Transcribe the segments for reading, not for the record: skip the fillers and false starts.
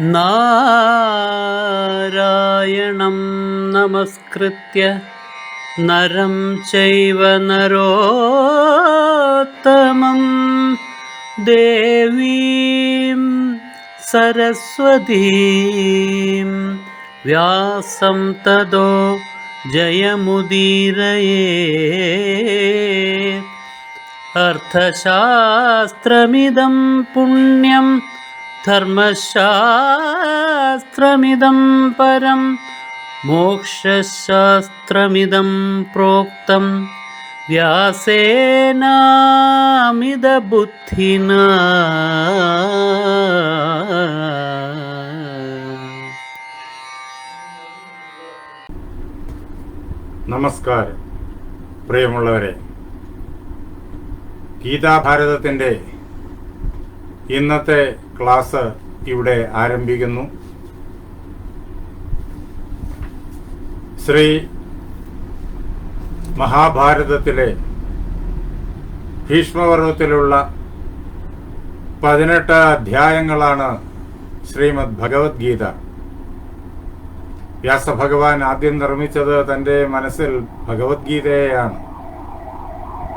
നാരായണം നമസ്കൃത്യ നരം ചൈവ നരോത്തമം ദേവീം സരസ്വതീം വ്യാസം തതോ ജയമുദീരയേ. അർത്ഥശാസ്ത്രമിദം പുണ്യം ധർമ്മശാസ്ത്രമിദം പരം മോക്ഷശാസ്ത്രമിദം പ്രോക്തം വ്യാസേനാമിതബുദ്ധിനാ. നമസ്കാരം പ്രിയമുള്ളവരെ, ഗീതാഭാരതത്തിൻ്റെ ഇന്നത്തെ ക്ലാസ് ഇവിടെ ആരംഭിക്കുന്നു. ശ്രീ മഹാഭാരതത്തിലെ ഭീഷ്മപർവത്തിലുള്ള 18 അധ്യായങ്ങളാണ് ശ്രീമദ് ഭഗവത്ഗീത. വ്യാസഭഗവാൻ ആദ്യം നിർമ്മിച്ചത് തൻ്റെ മനസ്സിൽ ഭഗവത്ഗീതയെയാണ്,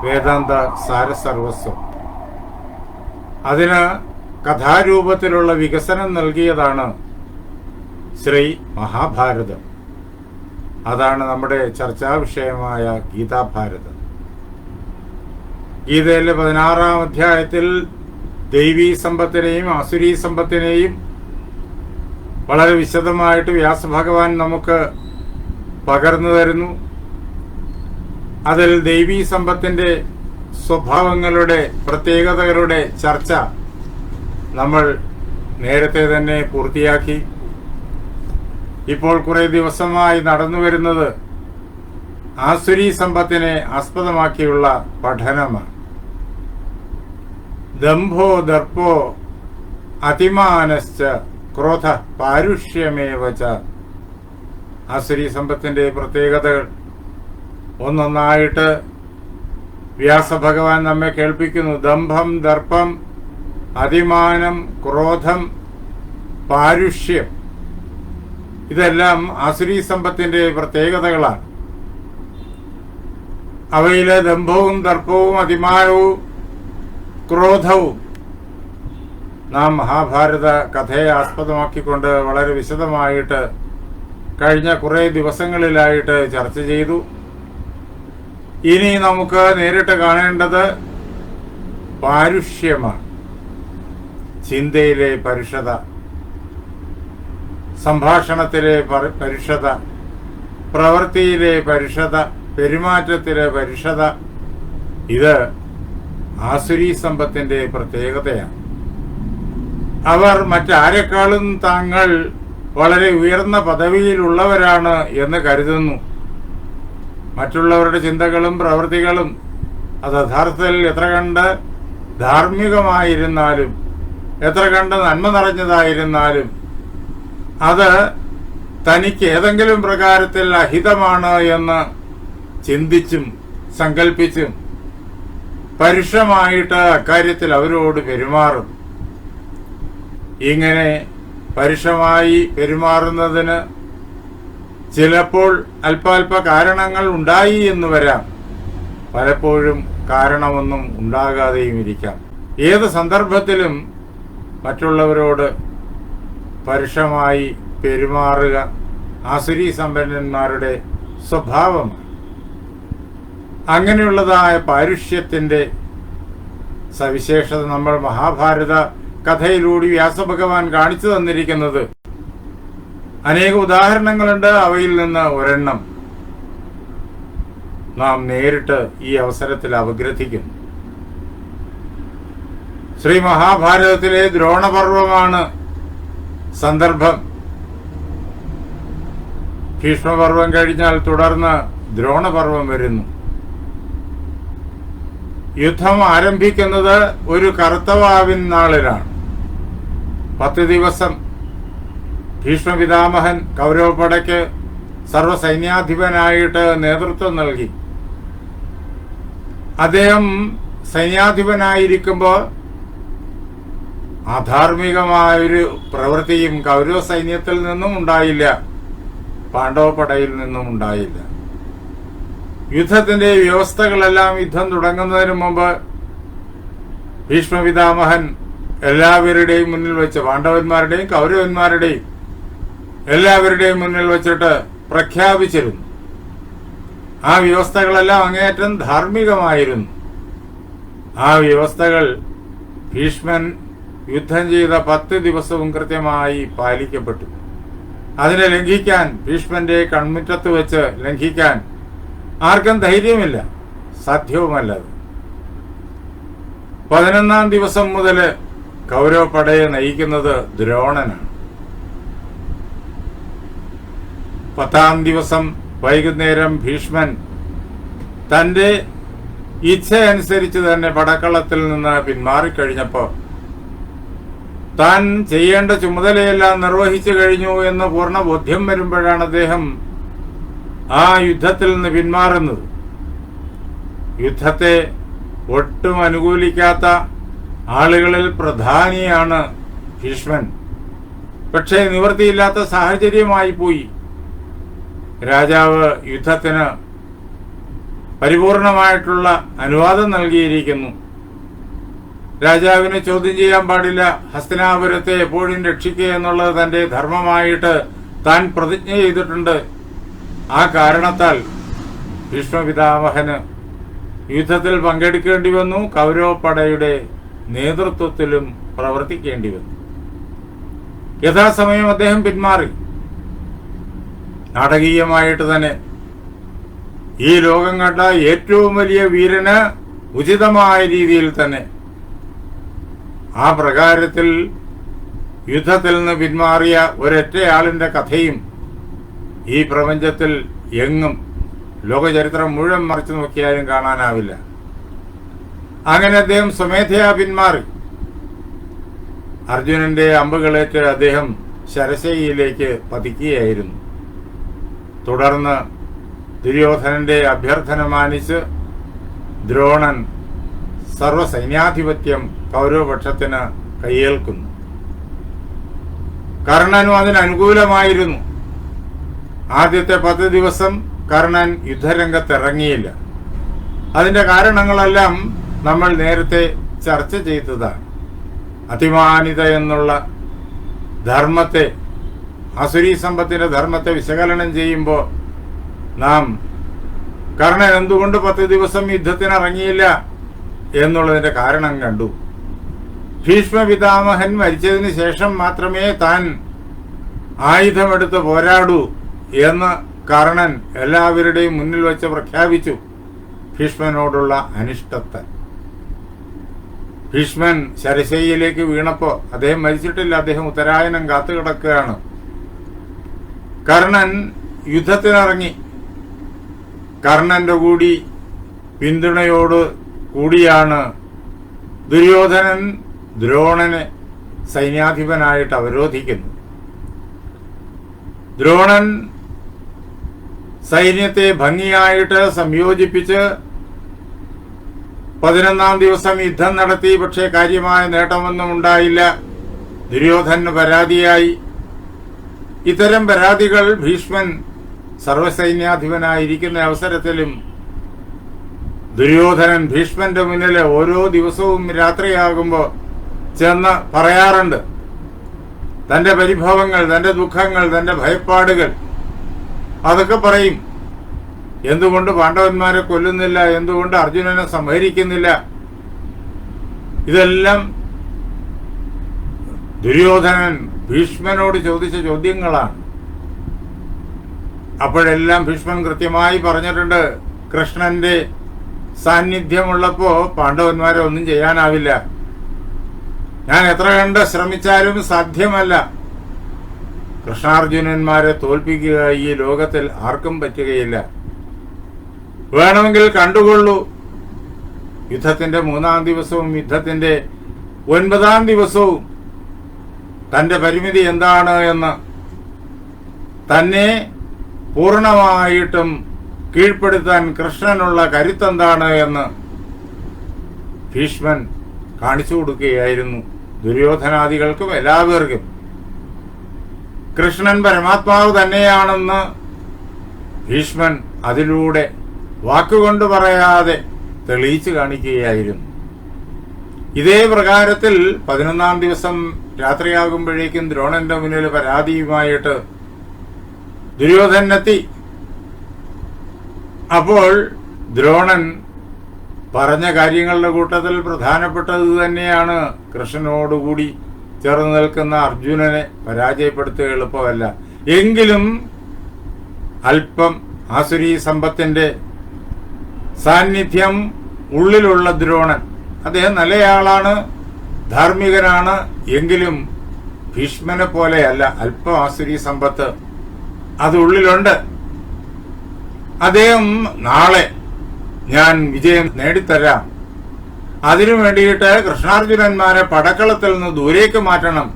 വേദാന്ത സാരസർവസ്വം. അതിന് കഥാരൂപത്തിലുള്ള വികസനം നൽകിയതാണ് ശ്രീ മഹാഭാരതം. അതാണ് നമ്മുടെ ചർച്ചാ വിഷയമായ ഗീതാഭാരതം. ഗീതയിലെ 16-ാം അധ്യായത്തിൽ ദൈവീ സമ്പത്തിനെയും ആസുരീ സമ്പത്തിനെയും വളരെ വിശദമായിട്ട് വ്യാസഭഗവാൻ നമുക്ക് പകർന്നു തരുന്നു. അതിൽ ദൈവീ സമ്പത്തിന്റെ സ്വഭാവങ്ങളുടെ പ്രത്യേകതകളുടെ ചർച്ച നമ്മൾ നേരത്തെ തന്നെ പൂർത്തിയാക്കി. ഇപ്പോൾ കുറെ ദിവസമായി നടന്നു വരുന്നത് ആസുരീ സമ്പത്തിനെ ആസ്പദമാക്കിയുള്ള പഠനമാണ്. ദംഭോ ദർപ്പോ അതിമാനശ്ച ക്രോധ പാരുഷ്യമേവച. ആസുരീ സമ്പത്തിന്റെ പ്രത്യേകതകൾ ഒന്നൊന്നായിട്ട് വ്യാസഭഗവാൻ നമ്മെ കേൾപ്പിക്കുന്നു. ദംഭം, ദർപ്പം, അതിമാനം, ക്രോധം, പാരുഷ്യം, ഇതെല്ലാം ആസുരീ സമ്പത്തിന്റെ പ്രത്യേകതകളാണ്. അവയിലെ ദംഭവും ദർപ്പവും അതിമാനവും ക്രോധവും നാം മഹാഭാരത കഥയെ ആസ്പദമാക്കിക്കൊണ്ട് വളരെ വിശദമായിട്ട് കഴിഞ്ഞ കുറേ ദിവസങ്ങളിലായിട്ട് ചർച്ച ചെയ്തു. ഇനി നമുക്ക് നേരിട്ട് കാണേണ്ടത് പാരുഷ്യമാണ്. ചിന്തയിലെ പരുഷത, സംഭാഷണത്തിലെ പരുഷത, പ്രവൃത്തിയിലെ പരുഷത, പെരുമാറ്റത്തിലെ പരുഷത, ഇത് ആസുരീ സമ്പത്തിന്റെ പ്രത്യേകതയാണ്. അവർ മറ്റാരെക്കാളും താങ്കൾ വളരെ ഉയർന്ന പദവിയിലുള്ളവരാണ് എന്ന് കരുതുന്നു. മറ്റുള്ളവരുടെ ചിന്തകളും പ്രവൃത്തികളും അത് യഥാർത്ഥത്തിൽ എത്ര കണ്ട് ധാർമ്മികമായിരുന്നാലും എത്ര കണ്ട് നന്മ നിറഞ്ഞതായിരുന്നാലും അത് തനിക്ക് ഏതെങ്കിലും പ്രകാരത്തിൽ അഹിതമാണ് എന്ന് ചിന്തിച്ചും സങ്കല്പിച്ചും പരുഷമായിട്ട് അക്കാര്യത്തിൽ അവരോട് പെരുമാറും. ഇങ്ങനെ പരുഷമായി പെരുമാറുന്നതിന് ചിലപ്പോൾ അല്പാൽപ കാരണങ്ങൾ ഉണ്ടായി എന്ന് വരാം, പലപ്പോഴും കാരണമൊന്നും ഉണ്ടാകാതെയും ഇരിക്കാം. ഏത് സന്ദർഭത്തിലും മറ്റുള്ളവരോട് പരുഷമായി പെരുമാറുക ആസുരീ സമ്പന്നന്മാരുടെ സ്വഭാവമാണ്. അങ്ങനെയുള്ളതായ പാരുഷ്യത്തിന്റെ സവിശേഷത നമ്മൾ മഹാഭാരത കഥയിലൂടെ വ്യാസഭഗവാൻ കാണിച്ചു തന്നിരിക്കുന്നത് അനേക ഉദാഹരണങ്ങളുണ്ട്. അവയിൽ നിന്ന് ഒരെണ്ണം നാം നേരിട്ട് ഈ അവസരത്തിൽ അപഗ്രഥിക്കുന്നു. ശ്രീ മഹാഭാരതത്തിലെ ദ്രോണപർവമാണ് സന്ദർഭം. ഭീഷ്മപർവം കഴിഞ്ഞാൽ തുടർന്ന് ദ്രോണപർവം വരുന്നു. യുദ്ധം ആരംഭിക്കുന്നത് ഒരു കർത്തവാവിൻ നാളിലാണ്. 10 ദിവസം ഭീഷ്മപിതാമഹൻ കൗരവപടയ്ക്ക് സർവ്വസൈന്യാധിപനായിട്ട് നേതൃത്വം നൽകി. അദ്ദേഹം സൈന്യാധിപനായിരിക്കുമ്പോൾ അധാർമികമായൊരു പ്രവൃത്തിയും കൗരവ സൈന്യത്തിൽ നിന്നും ഉണ്ടായില്ല, പാണ്ഡവ പടയിൽ നിന്നും ഉണ്ടായില്ല. യുദ്ധത്തിന്റെ വ്യവസ്ഥകളെല്ലാം യുദ്ധം തുടങ്ങുന്നതിന് മുമ്പ് ഭീഷ്മപിതാമഹൻ എല്ലാവരുടെയും മുന്നിൽ വെച്ച്, പാണ്ഡവന്മാരുടെയും കൗരവന്മാരുടെയും എല്ലാവരുടെയും മുന്നിൽ വെച്ചിട്ട് പ്രഖ്യാപിച്ചിരുന്നു. ആ വ്യവസ്ഥകളെല്ലാം അങ്ങേയറ്റം ധാർമ്മികമായിരുന്നു. ആ വ്യവസ്ഥകൾ ഭീഷ്മൻ യുദ്ധം ചെയ്ത 10 ദിവസവും കൃത്യമായി പാലിക്കപ്പെട്ടു. അതിനെ ലംഘിക്കാൻ, ഭീഷ്മന്റെ കൺമുറ്റത്ത് വെച്ച് ലംഘിക്കാൻ ആർക്കും ധൈര്യമില്ല, സാധ്യവുമല്ലത്. 11-ാം ദിവസം മുതൽ കൗരവ പടയെ നയിക്കുന്നത് ദ്രോണനാണ്. 10-ാം ദിവസം വൈകുന്നേരം ഭീഷ്മൻ തന്റെ ഇച്ഛയനുസരിച്ച് തന്നെ പടക്കളത്തിൽ നിന്ന് പിന്മാറിക്കഴിഞ്ഞപ്പോൾ താൻ ചെയ്യേണ്ട ചുമതലയെല്ലാം നിർവഹിച്ചു കഴിഞ്ഞു എന്ന് പൂർണ്ണ ബോധ്യം വരുമ്പോഴാണ് അദ്ദേഹം ആ യുദ്ധത്തിൽ നിന്ന് പിന്മാറുന്നത്. യുദ്ധത്തെ ഒട്ടും അനുകൂലിക്കാത്ത ആളുകളിൽ പ്രധാനിയാണ് ഭീഷ്മൻ. പക്ഷേ നിവൃത്തിയില്ലാത്ത സാഹചര്യമായി പോയി. രാജാവ് യുദ്ധത്തിന് പരിപൂർണമായിട്ടുള്ള അനുവാദം നൽകിയിരിക്കുന്നു. രാജാവിനെ ചോദ്യം ചെയ്യാൻ പാടില്ല, ഹസ്തിനാപുരത്തെ എപ്പോഴും രക്ഷിക്കുക എന്നുള്ളത് തന്റെ ധർമ്മമായിട്ട് താൻ പ്രതിജ്ഞ ചെയ്തിട്ടുണ്ട്. ആ കാരണത്താൽ ഭീഷ്മപിതാമഹന് യുദ്ധത്തിൽ പങ്കെടുക്കേണ്ടി വന്നു, കൗരവപ്പടയുടെ നേതൃത്വത്തിലും പ്രവർത്തിക്കേണ്ടി വന്നു. യഥാസമയം അദ്ദേഹം പിന്മാറി. നാടകീയമായിട്ട് തന്നെ ഈ ലോകം കണ്ട ഏറ്റവും വലിയ വീരന് ഉചിതമായ രീതിയിൽ തന്നെ ആ പ്രകാരത്തിൽ യുദ്ധത്തിൽ നിന്ന് പിന്മാറിയ ഒരൊറ്റയാളിന്റെ കഥയും ഈ പ്രപഞ്ചത്തിൽ എങ്ങും ലോകചരിത്രം മുഴുവൻ മറിച്ചു നോക്കിയാലും കാണാനാവില്ല. അങ്ങനെ അദ്ദേഹം സ്വമേധയാ പിന്മാറി. അർജുനന്റെ അമ്പുകളേറ്റ് അദ്ദേഹം ശരശയിലേക്ക് പതിക്കുകയായിരുന്നു. തുടർന്ന് ദുര്യോധനന്റെ അഭ്യർത്ഥന മാനിച്ച് ദ്രോണൻ സർവസൈന്യാധിപത്യം കൗരവപക്ഷത്തിന് കയ്യേൽക്കുന്നു. കർണനും അതിനനുകൂലമായിരുന്നു. ആദ്യത്തെ 10 ദിവസം കർണൻ യുദ്ധരംഗത്തിറങ്ങിയില്ല. അതിന്റെ കാരണങ്ങളെല്ലാം നമ്മൾ നേരത്തെ ചർച്ച ചെയ്തതാണ്. അതിമാനിത എന്നുള്ള ധർമ്മത്തെ, അസുരീ സമ്പത്തിന്റെ ധർമ്മത്തെ വിശകലനം ചെയ്യുമ്പോൾ നാം കർണൻ എന്തുകൊണ്ട് 10 ദിവസം യുദ്ധത്തിനിറങ്ങിയില്ല എന്നുള്ളതിന്റെ കാരണം കണ്ടു. ഭീഷ്മപിതാമഹൻ മരിച്ചതിന് ശേഷം മാത്രമേ താൻ ആയുധമെടുത്ത് പോരാടൂ എന്ന് കർണൻ എല്ലാവരുടെയും മുന്നിൽ വെച്ച് പ്രഖ്യാപിച്ചു. ഭീഷ്മനോടുള്ള അനിഷ്ടത്തെ. ഭീഷ്മൻ ശരശയ്യയിലേക്ക് വീണപ്പോ അദ്ദേഹം മരിച്ചിട്ടില്ല, അദ്ദേഹം ഉത്തരായനം കാത്തുകിടക്കുകയാണ്. കർണൻ യുദ്ധത്തിനിറങ്ങി. കർണന്റെ കൂടി പിന്തുണയോട് കൂടിയാണ് ദുര്യോധനൻ ദ്രോണനെ സൈന്യാധിപനായിട്ട് അവരോധിക്കുന്നു. ദ്രോണൻ സൈന്യത്തെ ഭംഗിയായിട്ട് സംയോജിപ്പിച്ച് 11-ാം ദിവസം യുദ്ധം നടത്തി. പക്ഷേ കാര്യമായ നേട്ടമൊന്നും ഉണ്ടായില്ല. ദുര്യോധനന് പരാതിയായി. ഇത്തരം പരാതികൾ ഭീഷ്മൻ സർവസൈന്യാധിപനായിരിക്കുന്ന അവസരത്തിലും ദുര്യോധനൻ ഭീഷ്മന്റെ മുന്നിൽ ഓരോ ദിവസവും രാത്രിയാകുമ്പോൾ ചെന്ന് പറയാറുണ്ട്. തന്റെ പരിഭവങ്ങൾ, തന്റെ ദുഃഖങ്ങൾ, തന്റെ ഭയപ്പാടുകൾ അതൊക്കെ പറയും. എന്തുകൊണ്ട് പാണ്ഡവന്മാരെ കൊല്ലുന്നില്ല, എന്തുകൊണ്ട് അർജുനനെ സംഹരിക്കുന്നില്ല, ഇതെല്ലാം ദുര്യോധനൻ ഭീഷ്മനോട് ചോദിച്ച ചോദ്യങ്ങളാണ്. അപ്പോഴെല്ലാം ഭീഷ്മൻ കൃത്യമായി പറഞ്ഞിട്ടുണ്ട്, കൃഷ്ണന്റെ സാന്നിധ്യമുള്ളപ്പോ പാണ്ഡവന്മാരെ ഒന്നും ചെയ്യാനാവില്ല. ഞാൻ എത്ര കണ്ട് ശ്രമിച്ചാലും സാധ്യമല്ല. കൃഷ്ണാർജുനന്മാരെ തോൽപ്പിക്കുക ഈ ലോകത്തിൽ ആർക്കും പറ്റുകയില്ല. വേണമെങ്കിൽ കണ്ടുകൊള്ളൂ. യുദ്ധത്തിന്റെ 3-ാം ദിവസവും യുദ്ധത്തിന്റെ 9-ാം ദിവസവും തന്റെ പരിമിതി എന്താണ് എന്ന്, തന്നെ പൂർണ്ണമായിട്ടും കീഴ്പ്പെടുത്താൻ കൃഷ്ണനുള്ള കരുത്തെന്താണ് എന്ന് ഭീഷ്മൻ കാണിച്ചു കൊടുക്കുകയായിരുന്നു ദുര്യോധനാദികൾക്കും എല്ലാവർക്കും കൃഷ്ണൻ പരമാത്മാവ് തന്നെയാണെന്ന് ഭീഷ്മൻ അതിലൂടെ വാക്കുകൊണ്ട് പറയാതെ തെളിയിച്ചു കാണിക്കുകയായിരുന്നു. ഇതേ പ്രകാരത്തിൽ 11-ാം ദിവസം രാത്രിയാകുമ്പോഴേക്കും ദ്രോണന്റെ മുന്നിൽ പരാതിയുമായിട്ട് ദുര്യോധനെത്തി. അപ്പോൾ ദ്രോണൻ പറഞ്ഞ കാര്യങ്ങളുടെ കൂട്ടത്തിൽ പ്രധാനപ്പെട്ടത് തന്നെയാണ് കൃഷ്ണനോടുകൂടി ചേർന്ന് നിൽക്കുന്ന അർജുനനെ പരാജയപ്പെടുത്തുക എളുപ്പമല്ല. എങ്കിലും അല്പം ആസുരീ സമ്പത്തിന്റെ സാന്നിധ്യം ഉള്ളിലുള്ള ദ്രോണൻ, അദ്ദേഹം നല്ലയാളാണ്, ധാർമ്മികനാണ്. എങ്കിലും ഭീഷ്മനെ പോലെയല്ല, അല്പം ആസുരീ സമ്പത്ത് അത് ഉള്ളിലുണ്ട്. അദ്ദേഹം നാളെ ഞാൻ വിജയം നേടിത്തരാം, അതിനു വേണ്ടിയിട്ട് കൃഷ്ണാർജുനന്മാരെ പടക്കളത്തിൽ നിന്ന് ദൂരേക്ക് മാറ്റണം